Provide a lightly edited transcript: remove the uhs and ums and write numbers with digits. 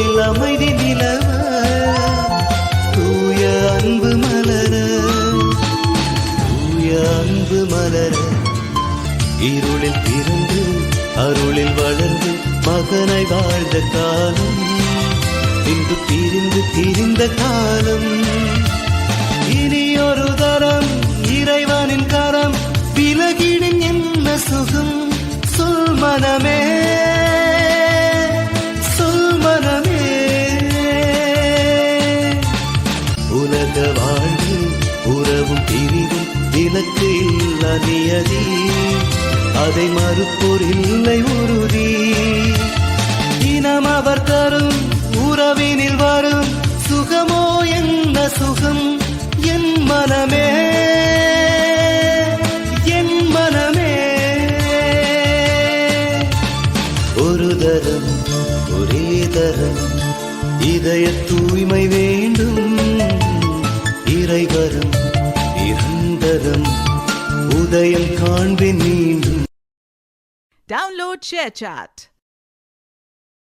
உள்ளத்தில் அமைதி நிலவ தூய அன்பு மலர தூய அன்பு மலர இருளில் பிறந்து அருளில் வளர்ந்து மகனாய் வாழ்ந்த காலம் இன்று பிரிந்து திரிந்த காலம் இனி ஒரு தரம் இறைவனின் கரம் விலகிடும் என்ன சுகம் சொல் மனமே சொல் மனமே உலக வாழ்வில் உறவும் பிரிவும் விலக்கு இல்ல நியதி அதை மறுப்போர் இல்லை உறுதி இனம் அவர் தரும் உறவினில் வரும் சுகமோ என்ன சுகம் என் மனமே என் மனமே ஒரு தரம் ஒரே தரம் இதய தூய்மை வேண்டும் இறைவரும் நிரந்தரம் உதயம் காண்பேன் மீண்டும். Download ShareChat.